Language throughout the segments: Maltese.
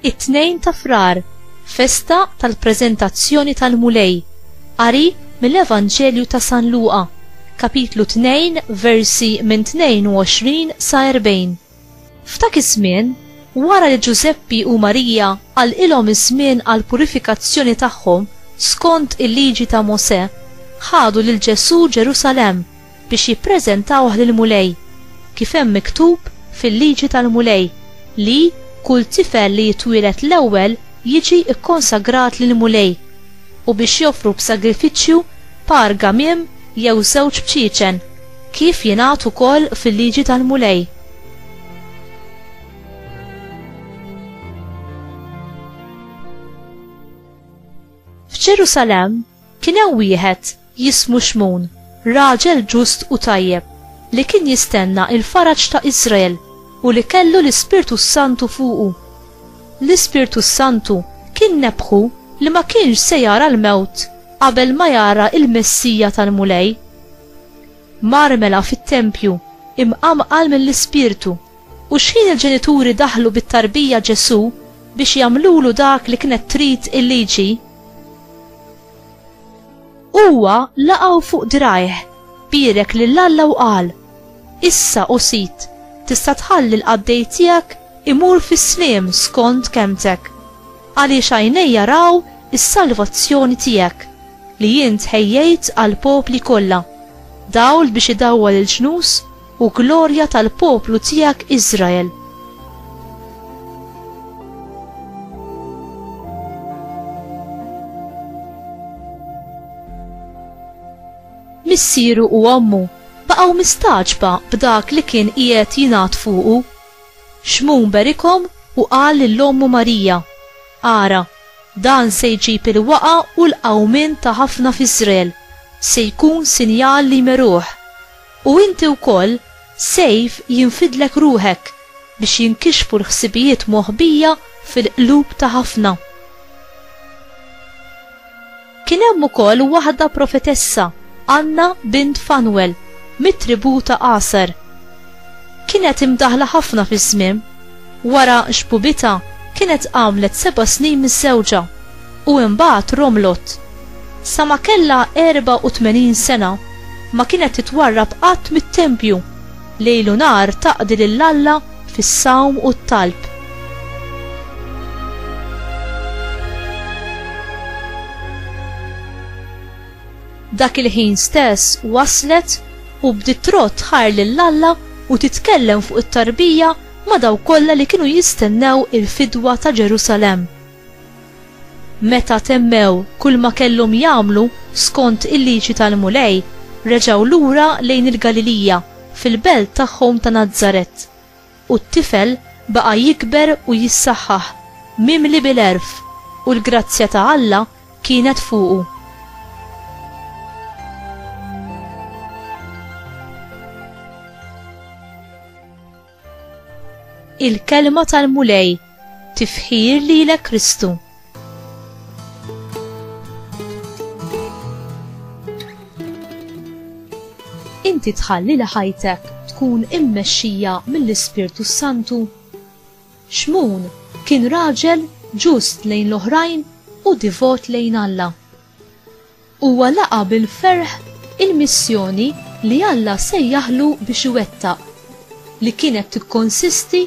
it-2 ta' frar, festa tal-preżentazzjoni tal-mulej, qari mill-Evanġelju ta' San Luqa, kapitlu 2 versi minn 22 sa 40. F'dak iż-żmien, wara li Ġuseppi u Marija għalqilhom iż-żmien għal purifikazzjoni tagħhom skont il-liġi ta' Mosè, ħadu lil Ġesu Ġerusalemm biex jippreżentawh lill-mulej, kif hemm miktub fil-liġi tal-mulej li kull tifel li jitwieled l-ewwel jiġi ikkonsagrat lill-mulej u biex joffru b'sagrifiċċju par gamiem jew żewġ bċiċen kif jingħad ukoll fil-liġi tal-mulej. F'Ġerusalemm kien hemm wieħed jismu Xmun, raġel ġust u tajjeb, li kien jistenna il-faraġ ta' Iżrael u li kellu l-Ispirtu Santu fuqu. L-Ispirtu Santu kien nebħu li ma kienx se jara l-mewt qabel ma jara il-Messija tal-mulej. Marmela fit-tempju imqamqal mill-Ispirtu u x'kien il-ġenituri daħlu bit-tarbija Ġesu biex jagħmlulu dak li kienet trid il-liġi. Huwa laqgħu fuq dirajh birek lill-Alla u qal: issa qosit tista' tħalli l-qaddej tiegħek imur fis-sliem skont kemmtek, għaliex għajnej jaraw is-salvazzjoni tiegħek li jien ħejjejt għall popli kollha, dawl biex idawwal il-ġnus u glorja tal-poplu tiegħek Iżrael. Missieru u ommu baqgħu mistaġba b'dak li kien qiegħed jingħad fuqu. Xmun berikom u qal lill-ommu Marija: ara, dan se jġib il-waqa u l-qawmin ta' ħafna f'Iżrael, se jkun sinjal li meruħ. U inti wkoll sejf jinfidlek ruħek biex jinkixfu l-ħsibijiet moħbija fil-qlub ta' ħafna. Kien hemm ukoll waħda profetessa, Anna bint Fanuel, mit-tribu ta' Aser. Kienet imdaħla ħafna fiż-żmien, wara xbubita kienet għamlet 7 snin miż-żewġa u imbagħad romlot. Sa ma kellha 84 sena ma kienet titwarrab qatt mit-tempju, lejl u nar taqdi lill-Alla fis-sawm u t-talb. Dak il-ħin stess waslet u bdiet trott tħar lill-Alla u titkellem fuq it-tarbija ma' daw kollha li kienu jistennew il-fidwa ta' Ġerusalemm. Meta temmew kull ma kellhom jagħmlu skont il-liġi tal-mulej, reġgħu lura lejn il-Galilija fil-belt tagħhom ta' Nażaret. U t-tifel baqa' jikber u jissaħħaħ mimli bil-erf u l-grazzja ta' Alla kienet fuqu. Il-kelma tal-mulej, tifħir lilek Kristu. Inti tħalli li ħajtek tkun immexxija mill-Ispirtu Santu. Xmun kien raġel ġust lejn l-oħrajn u divot lejn Alla. Huwa laqa bil-ferħ il-missjoni li Alla sejjaħlu biex iwettaq, li kienet tikkonsisti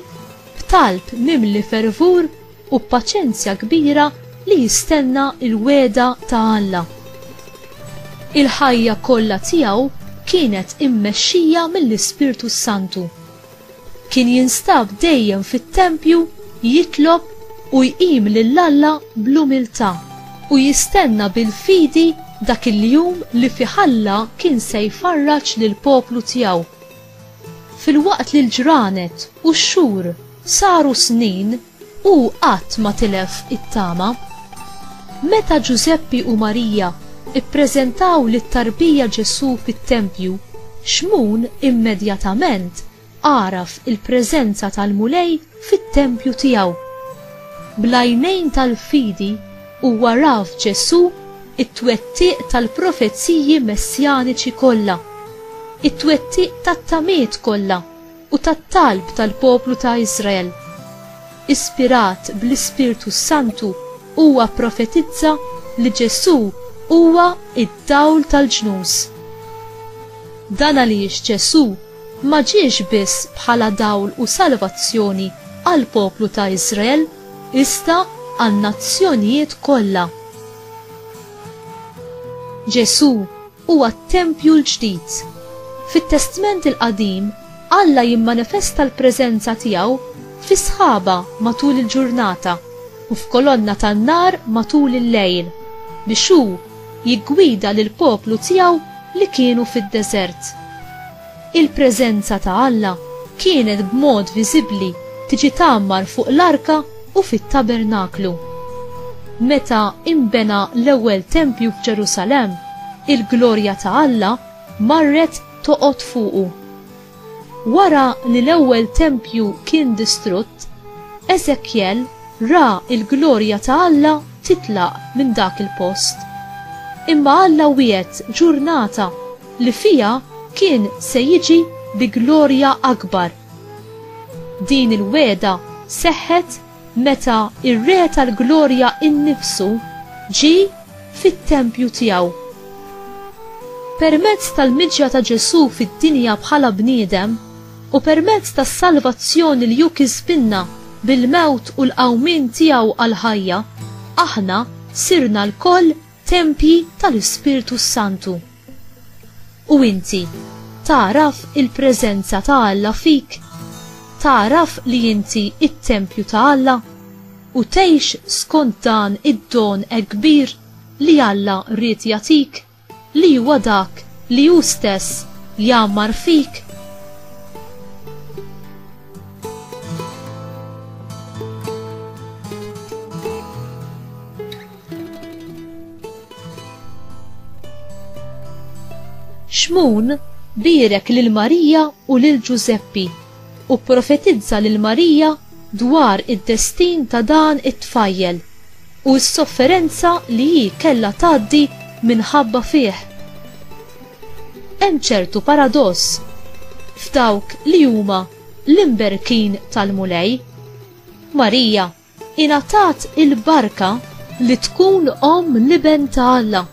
b'talb mimli fervur u paċenzja kbira li jistenna il-weda ta' Alla. Il-ħajja kollha tiegħu kienet immexxija mill-Ispirtu Santu. Kien jinstab dejjem fit-tempju jitlob u jqim lill-Alla bl-umiltà u jistenna bil-fidi dak il-jum li fi Alla kien se jfarraġ lill-poplu tiegħu. Fil-waqt li l-ġranet u x-xhur saru snin u qatt ma tilef it-tama, meta Ġuseppi u Marija ippreżentaw lit-tarbija Ġesu fit-tempju, Xmun immedjatament għaraf il-preżenza tal-mulej fit-tempju tiegħu. Bl-għajnejn tal-fidi huwa raf Ġesu it-twettiq tal-profezziji messjaniċi kollha, it-twettiq tat-tamiet kollha u tat-talb tal-poplu ta' Iżrael. ispirat bl-Ispirtu Santu, huwa profetizza li Ġesu huwa id-dawl tal-ġnus. Dan għaliex Ġesu ma ġiex biss bħala dawl u salvazzjoni għal poplu ta' Iżrael, iżda għan nazzjonijiet kollha. Ġesu huwa t-tempju l-ġdid. Fit-Testament il-Qadim, Alla jimmanifesta l-preżenza tiegħu fi sħaba matul il-ġurnata u f'kolonna tan-nar matul il-lejl biex hu jiggwida lil poplu tiegħu li kienu fid-deżert. Il-preżenza ta' Alla kienet b'mod viżibbli tiġi tagħmmar fuq l-arka u fit-tabernaklu. Meta imbena l-ewwel tempju f'Ġerusalemm, il-glorja ta' Alla marret toqgħod fuqu. Wara li l-ewwel tempju kien distrutt, Eżekjel ra il-glorja ta' Alla titlaq minn dak il-post. Imma Alla wiegħed ġurnata li fija kien se jiġi bi glorja akbar. Din il-weda seħħet meta ir-Re tal-glorja innifsu ġi fit-tempju tiegħu. Permezz tal-miġja ta' Ġesu fid-dinja bħala bniedem u permezz tas-salvazzjoni li hu kisbinna bil-mewt u l-qawmien tiegħu għal-ħajja, aħna sirna l-koll tempji tal-Ispirtu Santu. U inti taraf il-preżenza ta' Alla fik? Taraf li inti it-tempju ta' Alla u tgħix skont dan id-don kbir li Alla rrid jagħtik, li huwa dak li hu stess jammar fik? Xmun birek lil Marija u lil Ġuseppi u profetizza lil Marija dwar id-destin ta' dan it-tfajjel u s-sofferenza li hi kellha tgħaddi minħabba fih. Hemm ċertu paradoss f'dawk li huma l-imberkin tal-mulej. Marija ingħatat il-barka li tkun liben ta' Alla.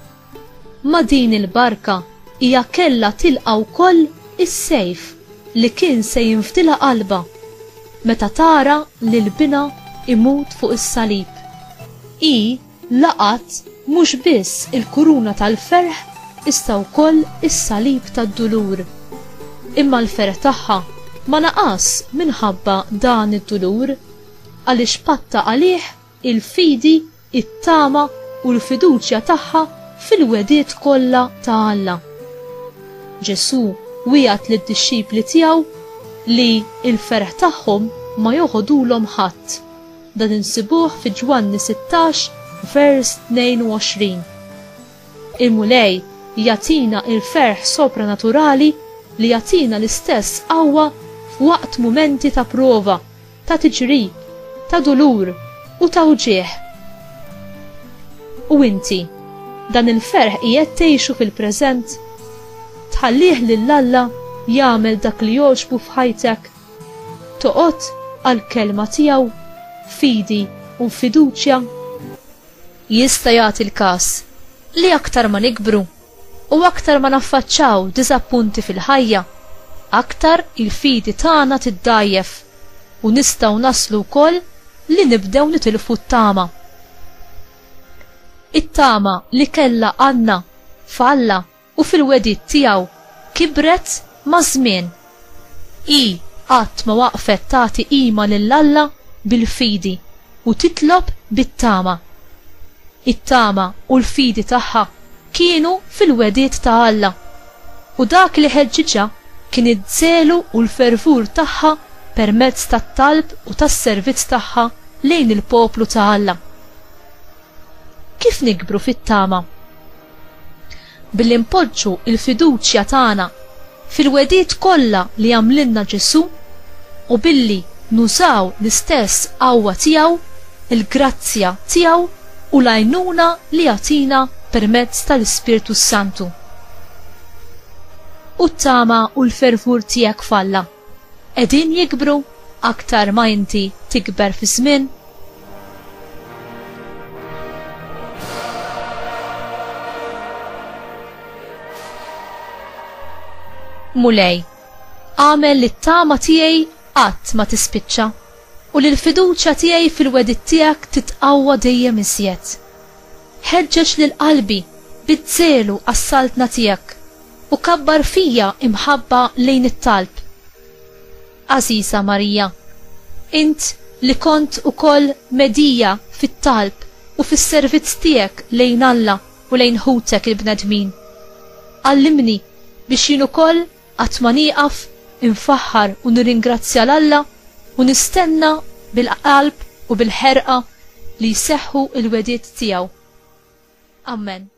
Ma din il-barka hija kellha tilqa' wkoll is-sejf li kien se jinftila qalba meta tara li l-bina imut fuq is-salib. Hi laqat mhux biss il-kuruna tal-ferħ issa wkoll is-salib tad-dulur. Imma l-ferħ tagħha ma naqas minħabba dan id-dulur għaliex patta għalih il-fidi, it-tama u l-fiduċja tagħha fil-wediet kollha ta' Alla. Ġesu wiegħed lid-dixxipli tiegħu li il-ferħ tagħhom ma joħodulhom ħadd. Dan insibuh fi Ġwanni 16 vers 22. Il-mulej jagħtina il-ferħ sopranaturali li jagħtina l-istess qawwa f'waqt mumenti ta' prova, ta' tiġrib, ta' dulur u ta' uġieħ. U inti, dan il-ferħ qiegħed tgħixu fil-preżent? Tħallih lil Alla jagħmel dak li jogħġbu f'ħajtek? Toqgħod għall-kelma tiegħu, fidi u fiduċja? Jista' jagħti l-każ li aktar ma nikbru u aktar ma naffaċċaw diżappunti fil-ħajja, aktar il-fidi tagħna tiddajjef u nistgħu naslu wkoll li nibdew nitilfu t-tama. It-tama li kellha Anna f'Alla u fil-wedid tiegħu kibret ma' żmien. Hi qatt ma waqfet tagħti qima lil Alla bil-fidi u titlob bit-tama. It-tama u l-fidi tagħha kienu fil-wedid ta' Alla u dak li ħeġġiġha kien id-żelu u l-fervur tagħha permezz tat-talb u tas-servizz tagħha lejn il-poplu ta' Alla. Kif nikbru fit-tama? Billi npoġġu il-fiduċja tagħna fil-wedijiet kollha li għamlilna Ġesu u billi nużaw l-istess qawwa tiegħu, il-grazzja tiegħu u l-għajnuna li jagħtina permezz tal-Ispirtu Santu. U t-tama u l-fervur tiegħek f'Alla qegħdin jikbru aktar ma inti tikber fi żmien. Mulej, għamel li t-tama tiegħi qatt ma tispiċċa u li l-fiduċja tiegħi fil-wedit tiegħek titqawwa dejjem iżjed. Ħeġġeġ lil qalbi bid-żelu għas-saltna tiegħek u kabbar fija imħabba lejn it-talb. Għażiża Marija, int li kont ukoll medija fit-talb u fis-servizz tiegħek lejn Alla u lejn ħutek il-bnedmin. Allimni biex jien ukoll qatt ma nieqaf infaħħar u nirringrazzja l-Alla u nistenna bil-qalb u bil-ħerqa li jseħħu il-wediet tiegħu. Amen.